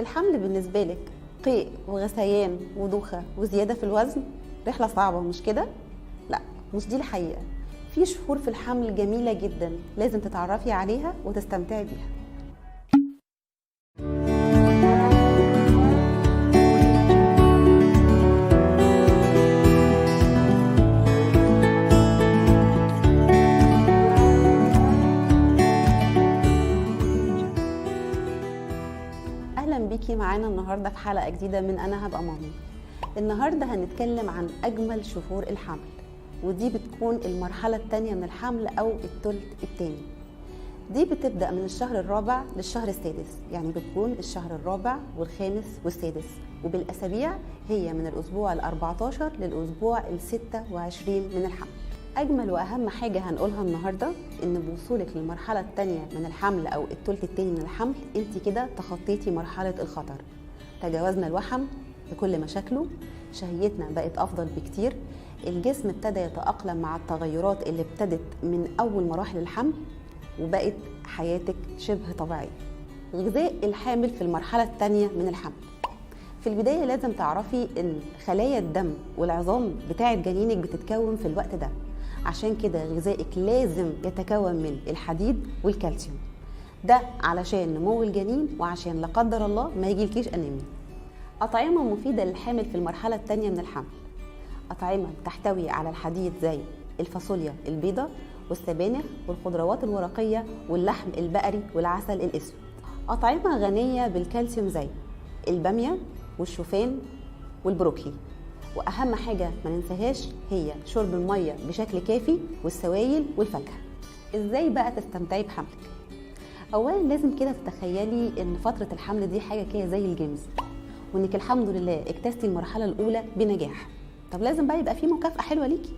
الحمل بالنسبة لك قيء وغثيان ودوخة وزيادة في الوزن، رحلة صعبة مش كده؟ لا، مش دي الحقيقة. في شهور في الحمل جميلة جدا لازم تتعرفي عليها وتستمتعي بيها. اهلا بيكي معانا النهارده في حلقه جديده من انا هبقى مامي. النهارده هنتكلم عن اجمل شهور الحمل، ودي بتكون المرحله الثانيه من الحمل او الثلث الثاني. دي بتبدا من الشهر الرابع للشهر السادس، يعني بتكون الشهر الرابع والخامس والسادس، وبالاسابيع هي من الاسبوع ال14 للاسبوع ال26 من الحمل. اجمل واهم حاجه هنقولها النهارده ان بوصولك للمرحله الثانيه من الحمل او الثلث الثاني من الحمل انت كده تخطيتي مرحله الخطر. تجاوزنا الوحم بكل مشاكله، شهيتنا بقت افضل بكتير، الجسم ابتدى يتاقلم مع التغيرات اللي ابتدت من اول مراحل الحمل، وبقت حياتك شبه طبيعيه. غذاء الحامل في المرحله الثانيه من الحمل، في البدايه لازم تعرفي ان خلايا الدم والعظام بتاعه جنينك بتتكون في الوقت ده، عشان كده غذائك لازم يتكون من الحديد والكالسيوم، ده علشان نمو الجنين وعشان لا قدر الله ما يجيلكيش انيميا. اطعمه مفيده للحامل في المرحله الثانيه من الحمل، اطعمه تحتوي على الحديد زي الفاصوليا البيضاء والسبانخ والخضروات الورقيه واللحم البقري والعسل الاسود. اطعمه غنيه بالكالسيوم زي الباميه والشوفان والبروكلي. واهم حاجه ما ننساهاش هي شرب الميه بشكل كافي والسوائل والفاكهه. ازاي بقى تستمتعي بحملك؟ اولا لازم كده تتخيلي ان فتره الحمل دي حاجه كده زي الجيمز، وانك الحمد لله اجتزتي المرحله الاولى بنجاح. طب لازم بقى يبقى في مكافاه حلوه ليكي،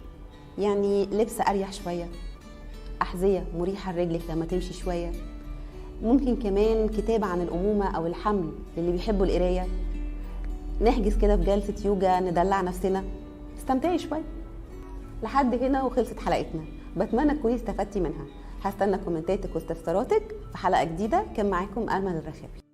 يعني لبس اريح شويه، احذيه مريحه لرجلك لما تمشي شويه، ممكن كمان كتاب عن الامومه او الحمل للي بيحبوا القرايه، نحجز كده في جلسه يوجا ندلع نفسنا، استمتعي شويه. لحد هنا وخلصت حلقتنا، بتمنى تكوني استفدتي منها. هستنى كومنتاتك واستفساراتك في حلقه جديده. كان معاكم امل الرخاوي.